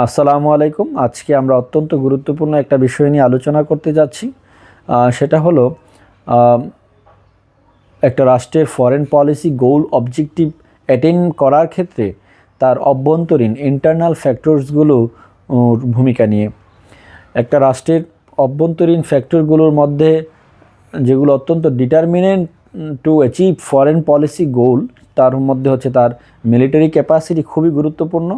আসসালামু আলাইকুম। আজকে আমরা অত্যন্ত গুরুত্বপূর্ণ একটা বিষয় নিয়ে আলোচনা করতে যাচ্ছি। সেটা হলো একটা রাষ্ট্রের ফরেন পলিসি গোল অবজেক্টিভ অ্যাটেইন করার ক্ষেত্রে তার অভ্যন্তরীণ ইন্টারনাল ফ্যাক্টরসগুলো ভূমিকা নিয়ে। একটা রাষ্ট্রের অভ্যন্তরীণ ফ্যাক্টরগুলোর মধ্যে যেগুলো অত্যন্ত determinant to achieve foreign policy goal, তার মধ্যে হচ্ছে তার মিলিটারি ক্যাপাসিটি খুবই গুরুত্বপূর্ণ,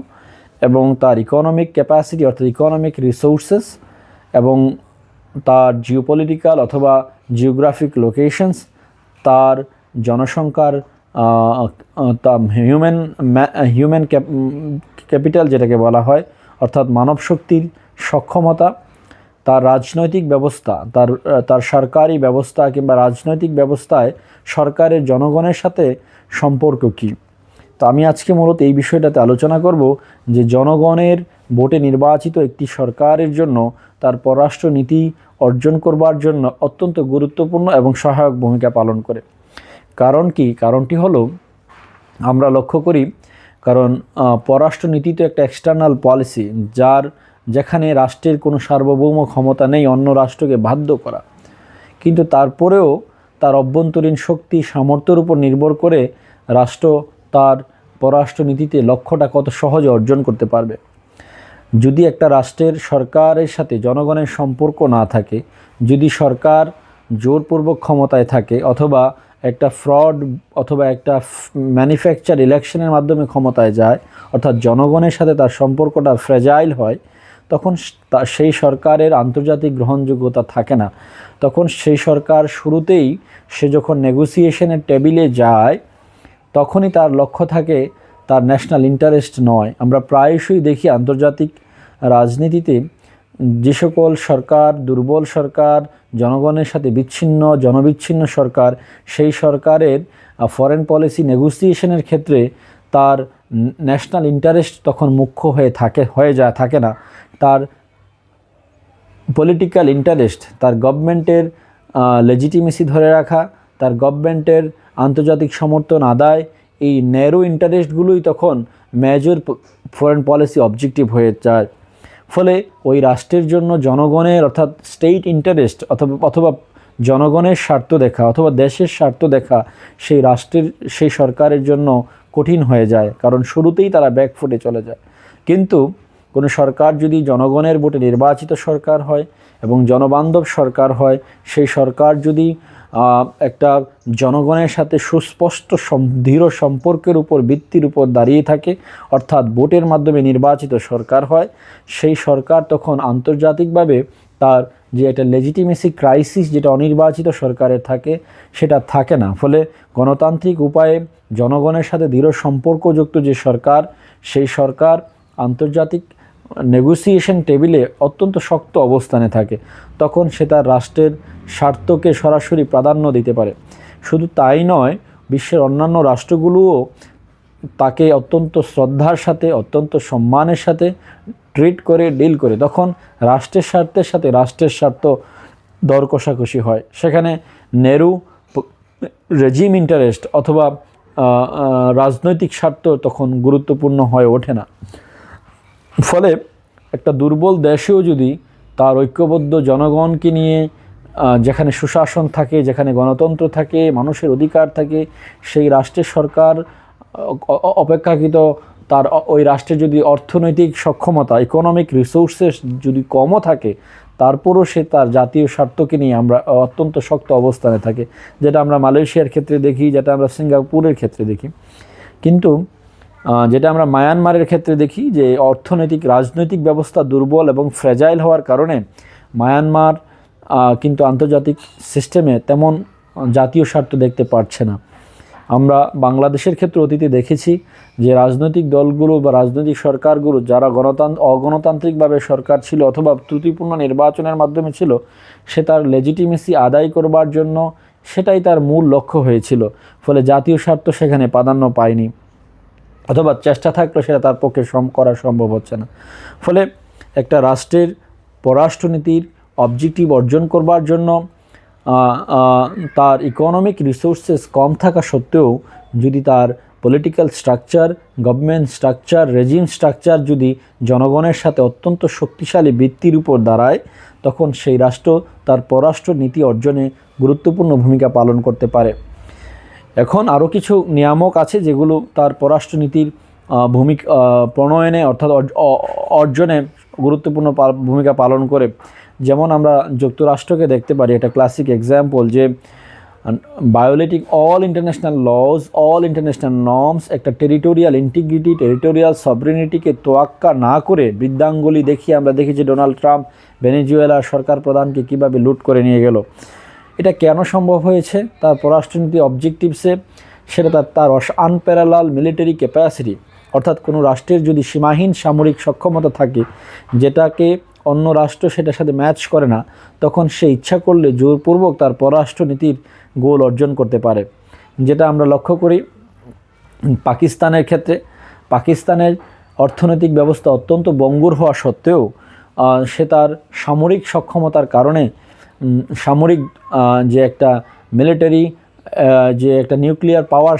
এবং তার ইকোনমিক ক্যাপাসিটি অর্থাৎ ইকোনমিক রিসোর্সেস, এবং তার জিওপলিটিক্যাল অথবা জিওগ্রাফিক লোকেশনস, তার জনসংখ্যার হিউম্যান ক্যাপিটাল যেটাকে বলা হয়, অর্থাৎ মানব শক্তির সক্ষমতা, তার রাজনৈতিক ব্যবস্থা, তার সরকারি ব্যবস্থা কিংবা রাজনৈতিক ব্যবস্থায় সরকারের জনগণের সাথে সম্পর্ক কী। তো আমি আজকে মূলত এই বিষয়টাতে আলোচনা করব যে জনগণের ভোটে নির্বাচিত একটি সরকারের জন্য তার পররাষ্ট্র নীতি অর্জন করবার জন্য অত্যন্ত গুরুত্বপূর্ণ এবং সহায়ক ভূমিকা পালন করে। কারণ কি? কারণটি হলো, আমরা লক্ষ্য করি, কারণ পররাষ্ট্রনীতি তো একটা এক্সটার্নাল পলিসি, যেখানে রাষ্ট্রের কোনো সার্বভৌম ক্ষমতা নেই অন্য রাষ্ট্রকে বাধ্য করা, কিন্তু তারপরেও তার অভ্যন্তরীণ শক্তি সামর্থ্যের উপর নির্ভর করে রাষ্ট্র তার পররাষ্ট্রনীতিতে লক্ষ্যটা কত সহজে অর্জন করতে পারবে। যদি একটা রাষ্ট্রের সরকারের সাথে জনগণের সম্পর্ক না থাকে, যদি সরকার জোরপূর্বক ক্ষমতায় থাকে, অথবা একটা ফ্রড অথবা একটা ম্যানুফ্যাকচার ইলেকশনের মাধ্যমে ক্ষমতায় যায়, অর্থাৎ জনগণের সাথে তার সম্পর্কটা ফ্র্যাজাইল হয়, তখন সেই সরকারের আন্তর্জাতিক গ্রহণযোগ্যতা থাকে না। তখন সেই সরকার শুরুতেই সে যখন নেগোসিয়েশনের টেবিলে যায়, তখনই তার লক্ষ্য থাকে তার ন্যাশনাল ইন্টারেস্ট নয়। আমরা প্রায়শই দেখি আন্তর্জাতিক রাজনীতিতে যে সকল সরকার দুর্বল সরকার, জনগণের সাথে জনবিচ্ছিন্ন সরকার, সেই সরকারের ফরেন পলিসি নেগোসিয়েশনের ক্ষেত্রে তার ন্যাশনাল ইন্টারেস্ট তখন মুখ্য থাকে না। তার পলিটিক্যাল ইন্টারেস্ট, তার গভর্নমেন্টের লেজিটিমেসি ধরে রাখা, তার গভর্নমেন্টের আন্তর্জাতিক সমর্থন আদায়, এই ন্যারো ইন্টারেস্টগুলোই তখন মেজর ফরেন পলিসি অবজেক্টিভ হয়ে যায়। ফলে ওই রাষ্ট্রের জন্য জনগণের অর্থাৎ স্টেট ইন্টারেস্ট অথবা জনগণের স্বার্থ দেখা অথবা দেশের স্বার্থ দেখা সেই সরকারের জন্য কঠিন হয়ে যায়, কারণ শুরুতেই তারা ব্যাকফুটে চলে যায়। কিন্তু কোনো সরকার যদি জনগণের ভোটে নির্বাচিত সরকার হয় এবং জনবান্ধব সরকার হয়, সেই সরকার যদি একটা জনগণের সাথে সুস্পষ্ট দৃঢ় সম্পর্কের উপর ভিত্তির উপর দাঁড়িয়ে থাকে, অর্থাৎ ভোটের মাধ্যমে নির্বাচিত সরকার হয়, সেই সরকার তখন আন্তর্জাতিকভাবে তার যে একটা লেজিটিমেসি ক্রাইসিস যেটা অনির্বাচিত সরকারের থাকে, সেটা থাকে না। ফলে গণতান্ত্রিক উপায়ে জনগণের সাথে দৃঢ় সম্পর্কযুক্ত যে সরকার, সেই সরকার আন্তর্জাতিক নেগোসিয়েশন টেবিলে অত্যন্ত শক্ত অবস্থানে থাকে। তখন সে তার রাষ্ট্রের স্বার্থকে সরাসরি প্রাধান্য দিতে পারে। শুধু তাই নয়, বিশ্বের অন্যান্য রাষ্ট্রগুলোও তাকে অত্যন্ত শ্রদ্ধার সাথে, অত্যন্ত সম্মানের সাথে ডিল করে। তখন রাষ্ট্রের স্বার্থের সাথে রাষ্ট্রের স্বার্থ দর কষাকষি হয়। সেখানে নেরু রেজিম ইন্টারেস্ট অথবা রাজনৈতিক স্বার্থ তখন গুরুত্বপূর্ণ হয়ে ওঠে না। ফলে একটা দুর্বল দেশেও যদি তার ঐক্যবদ্ধ জনগণকে নিয়ে, যেখানে সুশাসন থাকে, যেখানে গণতন্ত্র থাকে, মানুষের অধিকার থাকে, সেই রাষ্ট্রের সরকার অপেক্ষাকৃত তার ওই রাষ্ট্রের যদি অর্থনৈতিক সক্ষমতা, ইকোনমিক রিসোর্সেস যদি কমও থাকে, তারপরও সে তার জাতীয় স্বার্থকে নিয়ে আমরা অত্যন্ত শক্ত অবস্থানে থাকে, যেটা আমরা মালয়েশিয়ার ক্ষেত্রে দেখি, যেটা আমরা সিঙ্গাপুরের ক্ষেত্রে দেখি। কিন্তু যেটা আমরা মায়ানমারের ক্ষেত্রে দেখি, যে অর্থনৈতিক রাজনৈতিক ব্যবস্থা দুর্বল এবং ফ্র্যাজাইল হওয়ার কারণে মায়ানমার কিন্তু আন্তর্জাতিক সিস্টেমে তেমন জাতীয় স্বার্থ দেখতে পারছে না। আমরা বাংলাদেশের ক্ষেত্রে অতীতে দেখেছি যে রাজনৈতিক দলগুলো বা রাজনৈতিক সরকারগুলো যারা অগণতান্ত্রিকভাবে সরকার ছিল অথবা ত্রুটিপূর্ণ নির্বাচনের মাধ্যমে ছিল, সে তার লেজিটিমেসি আদায় করবার জন্য সেটাই তার মূল লক্ষ্য হয়েছিল। ফলে জাতীয় স্বার্থ সেখানে প্রাধান্য পায়নি, অথবা চেষ্টা থাকলেও সেটা তার পক্ষে করা সম্ভব হচ্ছে না। ফলে একটা রাষ্ট্রের পররাষ্ট্রনীতির অবজেক্টিভ অর্জন করবার জন্য তার ইকোনমিক রিসোর্সেস কম থাকা সত্ত্বেও যদি তার political structure, government structure, regime structure যদি জনগণের সাথে অত্যন্ত শক্তিশালী ভিত্তির উপর দাঁড়ায়, তখন সেই রাষ্ট্র তার পররাষ্ট্র নীতি অর্জনে গুরুত্বপূর্ণ ভূমিকা পালন করতে পারে। এখন আরও কিছু নিয়ামক আছে যেগুলো তার পররাষ্ট্রনীতির ভূমিকা প্রণয়নে অর্থাৎ অর্জনে গুরুত্বপূর্ণ ভূমিকা পালন করে। যেমন আমরা যুক্তরাষ্ট্রকে দেখতে পারি, একটা ক্লাসিক এক্সাম্পল, যে violating all international laws, all international norms, একটা টেরিটোরিয়াল ইন্টিগ্রিটি, টেরিটোরিয়াল সভরেনিটিকে তোয়াক্কা না করে বৃদ্ধাঙ্গুলি দেখিয়ে আমরা দেখি যে ডোনাল্ড ট্রাম্প ভেনেজুয়েলার সরকার প্রধানকে কীভাবে লুট করে নিয়ে গেল। এটা কেন সম্ভব হয়েছে? তার পররাষ্ট্রনীতি অবজেক্টিভসে সেটা তার আনপ্যারালাল মিলিটারি ক্যাপাসিটি, অর্থাৎ কোনো রাষ্ট্রের যদি সীমাহীন সামরিক সক্ষমতা থাকে যেটাকে অন্য রাষ্ট্র সেটার সাথে ম্যাচ করে না, তখন সে ইচ্ছা করলে জোরপূর্বক তার পররাষ্ট্রনীতির গোল অর্জন করতে পারে। যেটা আমরা লক্ষ্য করি পাকিস্তানের ক্ষেত্রে। পাকিস্তানের অর্থনৈতিক ব্যবস্থা অত্যন্ত বঙ্গুর হওয়া সত্ত্বেও সে তার সামরিক সক্ষমতার কারণে সামরিক যে একটা মিলিটারি যে একটা নিউক্লিয়ার পাওয়ার,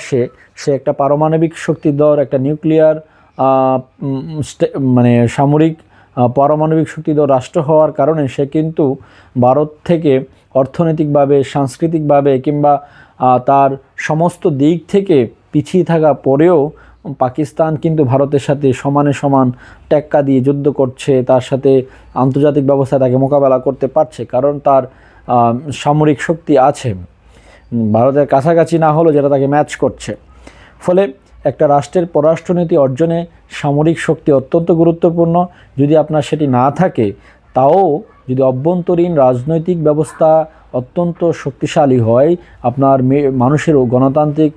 সে একটা পারমাণবিক শক্তিধর একটা নিউক্লিয়ার মানে সামরিক পারমাণবিক শক্তিধর রাষ্ট্র হওয়ার কারণে সে কিন্তু ভারত থেকে অর্থনৈতিকভাবে, সাংস্কৃতিকভাবে কিংবা তার সমস্ত দিক থেকে পিছিয়ে থাকা পরেও পাকিস্তান কিন্তু ভারতের সাথে সমানে সমান টেক্কা দিয়ে যুদ্ধ করছে, তার সাথে আন্তর্জাতিক ব্যবস্থায় তাকে মোকাবেলা করতে পারছে, কারণ তার সামরিক শক্তি আছে ভারতের কাছাকাছি না হলেও যেটা তাকে ম্যাচ করছে। ফলে একটা রাষ্ট্রের পররাষ্ট্রনীতি অর্জনে সামরিক শক্তি অত্যন্ত গুরুত্বপূর্ণ। যদি আপনার সেটি না থাকে, তাও যদি অভ্যন্তরীণ রাজনৈতিক ব্যবস্থা অত্যন্ত শক্তিশালী হয়, আপনার মানুষের গণতান্ত্রিক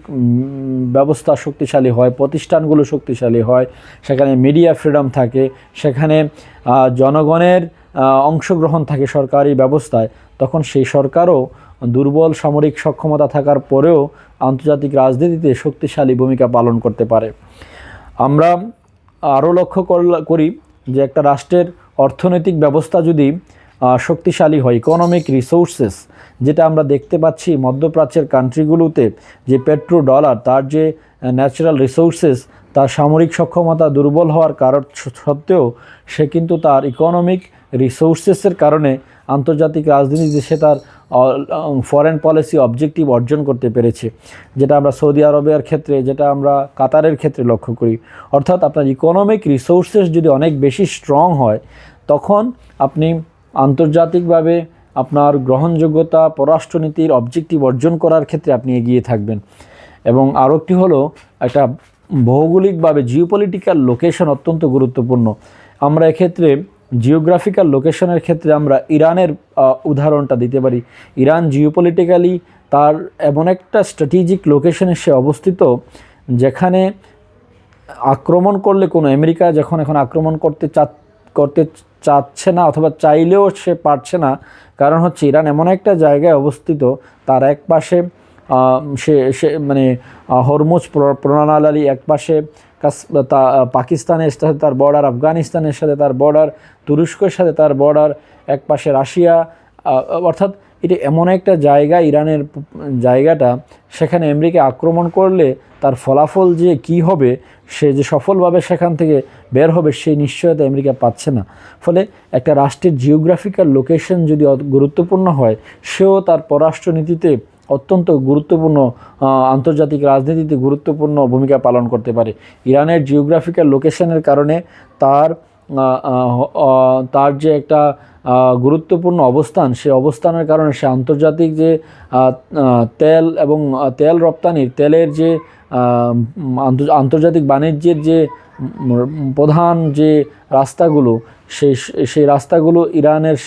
ব্যবস্থা শক্তিশালী হয়, প্রতিষ্ঠানগুলো শক্তিশালী হয়, সেখানে মিডিয়া ফ্রিডম থাকে, সেখানে জনগণের অংশগ্রহণ থাকে সরকারি ব্যবস্থায়, তখন সেই সরকারও দুর্বল সামরিক সক্ষমতা থাকার পরেও আন্তর্জাতিক রাজনীতিতে শক্তিশালী ভূমিকা পালন করতে পারে। আমরা আরও লক্ষ্য করি যে একটা রাষ্ট্রের অর্থনৈতিক ব্যবস্থা যদি শক্তিশালী হয়, ইকোনমিক রিসোর্সেস, যেটা আমরা দেখতে পাচ্ছি মধ্যপ্রাচ্যের কান্ট্রিগুলোতে, যে পেট্রো ডলার, তার যে ন্যাচারাল রিসোর্সেস, তার সামরিক সক্ষমতা দুর্বল হওয়ার কারণ সত্ত্বেও সে কিন্তু তার ইকোনমিক রিসোর্সেসের কারণে আন্তর্জাতিক রাজনীতিতে সে তার ফরেন পলিসি অবজেক্টিভ অর্জন করতে পেরেছে, যেটা আমরা সৌদি আরবের ক্ষেত্রে, যেটা আমরা কাতারের ক্ষেত্রে লক্ষ্য করি। অর্থাৎ আপনার ইকোনমিক রিসোর্সেস যদি অনেক বেশি স্ট্রং হয়, তখন আপনি আন্তর্জাতিকভাবে আপনার গ্রহণযোগ্যতা, পররাষ্ট্রনীতির অবজেক্টিভ অর্জন করার ক্ষেত্রে আপনি এগিয়ে থাকবেন। এবং আরও একটি হলো, একটা ভৌগোলিকভাবে জিওপলিটিক্যাল লোকেশন অত্যন্ত গুরুত্বপূর্ণ। আমরা এক্ষেত্রে জিওগ্রাফিক্যাল লোকেশনের ক্ষেত্রে আমরা ইরানের উদাহরণটা দিতে পারি। ইরান জিওপলিটিক্যালি তার এমন একটা স্ট্র্যাটেজিক লোকেশনে সে অবস্থিত, যেখানে আক্রমণ করলে কোনো আমেরিকা যখন এখন আক্রমণ করতে চাচ্ছে না, অথবা চাইলেও সে পারছে না, কারণ হচ্ছে ইরান এমন একটা জায়গায় অবস্থিত, তার এক পাশে সে মানে হরমুজ প্রণালী, এক পাশে পাকিস্তানের সাথে তার বর্ডার, আফগানিস্তানের সাথে তার বর্ডার, তুরস্কের সাথে তার বর্ডার, এক পাশে রাশিয়া, অর্থাৎ এটা এমন একটা জায়গা, ইরানের জায়গাটা, সেখানে আমেরিকা আক্রমণ করলে তার ফলাফল যে কি হবে, সে যে সফলভাবে সেখান থেকে বের হবে, সেই নিশ্চয়তা আমেরিকা পাচ্ছে না। ফলে একটা রাষ্ট্রের জিওগ্রাফিক্যাল লোকেশন যদি গুরুত্বপূর্ণ হয়, সেও তার পররাষ্ট্রনীতিতে অত্যন্ত গুরুত্বপূর্ণ, আন্তর্জাতিক রাজনীতিতে গুরুত্বপূর্ণ ভূমিকা পালন করতে পারে। ইরানের জিওগ্রাফিক্যাল লোকেশনের কারণে তার যে একটা গুরুত্বপূর্ণ অবস্থান, সে অবস্থানের কারণে সে আন্তর্জাতিক যে তেল এবং তেল রপ্তানির, তেলের যে আন্তর্জাতিক বাণিজ্যের যে প্রধান যে রাস্তাগুলো, সেই রাস্তাগুলো ইরানের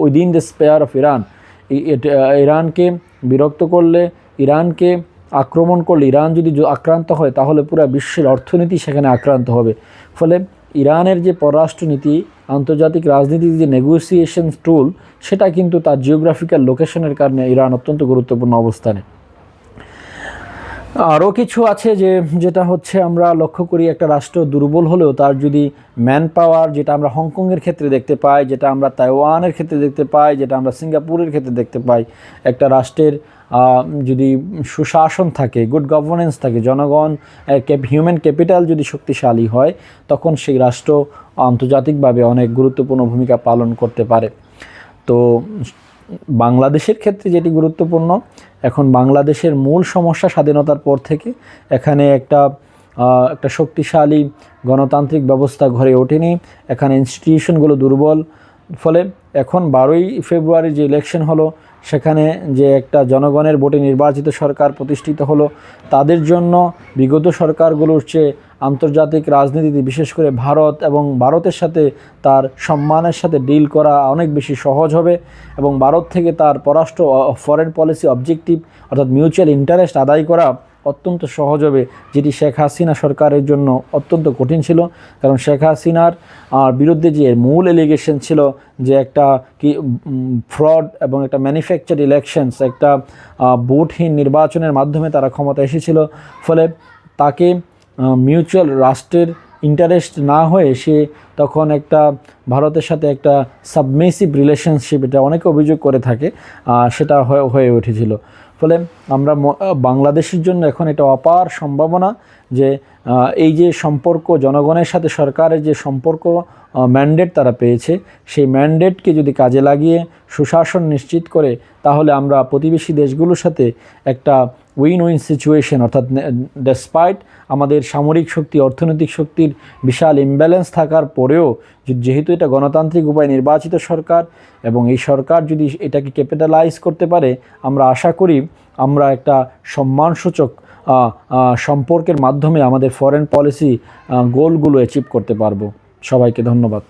within the spare of Iran, ইরানকে বিরক্ত করলে, ইরানকে আক্রমণ করলে, ইরান যদি আক্রান্ত হয়, তাহলে পুরো বিশ্বের অর্থনীতি সেখানে আক্রান্ত হবে। ফলে ইরানের যে পররাষ্ট্রনীতি, আন্তর্জাতিক রাজনীতির যে নেগোসিয়েশন টুল, সেটা কিন্তু তার জিওগ্রাফিক্যাল লোকেশনের কারণে ইরান অত্যন্ত গুরুত্বপূর্ণ অবস্থানে। আরও কিছু আছে যেটা হচ্ছে আমরা লক্ষ্য করি, একটা রাষ্ট্র দুর্বল হলেও তার যদি ম্যান পাওয়ার, যেটা আমরা হংকংয়ের ক্ষেত্রে দেখতে পাই, যেটা আমরা তাইওয়ানের ক্ষেত্রে দেখতে পাই, যেটা আমরা সিঙ্গাপুরের ক্ষেত্রে দেখতে পাই, একটা রাষ্ট্রের যদি সুশাসন থাকে, গুড গভর্নেন্স থাকে, জনগণ হিউম্যান ক্যাপিটাল যদি শক্তিশালী হয়, তখন সেই রাষ্ট্র আন্তর্জাতিকভাবে অনেক গুরুত্বপূর্ণ ভূমিকা পালন করতে পারে। তো বাংলাদেশের ক্ষেত্রে যেটি গুরুত্বপূর্ণ, এখন বাংলাদেশের মূল সমস্যা স্বাধীনতার পর থেকে এখানে একটা শক্তিশালী গণতান্ত্রিক ব্যবস্থা গড়ে ওঠেনি, এখানে ইনস্টিটিউশনগুলো দুর্বল। ফলে এখন 12ই ফেব্রুয়ারি যে ইলেকশন হলো, সেখানে যে একটা জনগণের ভোটে নির্বাচিত সরকার প্রতিষ্ঠিত হলো, তাদের জন্য বিগত সরকারগুলোর চেয়ে আন্তর্জাতিক রাজনীতিতে বিশেষ করে ভারত এবং ভারতের সাথে তার সম্মানের সাথে ডিল করা অনেক বেশি সহজ হবে, এবং ভারত থেকে তার পররাষ্ট্র ফরেন পলিসি অবজেক্টিভ অর্থাৎ মিউচুয়াল ইন্টারেস্ট আদায় করা অত্যন্ত সহজ হবে, যেটি শেখ হাসিনা সরকারের জন্য অত্যন্ত কঠিন ছিল। কারণ শেখ হাসিনার বিরুদ্ধে যে মূল এলিগেশন ছিল যে একটা ফ্রড এবং একটা ম্যানুফ্যাকচার ইলেকশনস, একটা ভোটহীন নির্বাচনের মাধ্যমে তারা ক্ষমতা এসেছিল। ফলে তাকে মিউচুয়াল রাষ্ট্রের ইন্টারেস্ট না হয়ে সে তখন একটা ভারতের সাথে একটা সাবমেসিভ রিলেশনশিপ, এটা অনেকে অভিযোগ করে থাকে, সেটা হয়ে উঠেছিল। ফলে আমরা বাংলাদেশের জন্য এখন এটা অপার সম্ভাবনা যে এই যে সম্পর্ক জনগণের সাথে সরকারের যে সম্পর্ক ম্যান্ডেট তারা পেয়েছে, সেই ম্যান্ডেটকে যদি কাজে লাগিয়ে সুশাসন নিশ্চিত করে, তাহলে আমরা প্রতিবেশী দেশগুলোর সাথে একটা উইন উইন সিচুয়েশন, অর্থাৎ ডেসপাইট আমাদের সামরিক শক্তি, অর্থনৈতিক শক্তির বিশাল ইমব্যালেন্স থাকার পরেও, যেহেতু এটা গণতান্ত্রিক উপায়ে নির্বাচিত সরকার এবং এই সরকার যদি এটাকে ক্যাপিটালাইজ করতে পারে, আমরা আশা করি আমরা একটা সম্মানসূচক সম্পর্কের মাধ্যমে আমাদের ফরেন পলিসি গোলগুলো অ্যাচিভ করতে পারবো। সবাইকে ধন্যবাদ।